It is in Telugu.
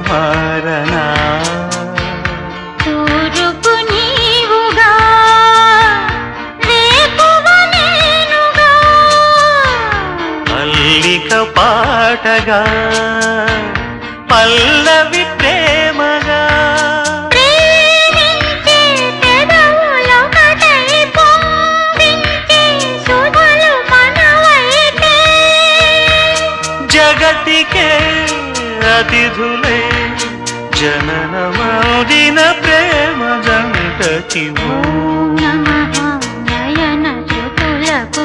మారనా తూరుపు నీవుగా రేపువ నేనుగా మల్లిక పాటగా పల్లవి ప్రేమగా ప్రేమించే పెదవులొకటై పొంగించే సుధలు మనవైతే జగతికే అతిథులే జననమౌదిన ప్రేమ జంటకి నమః నయన శృతులకు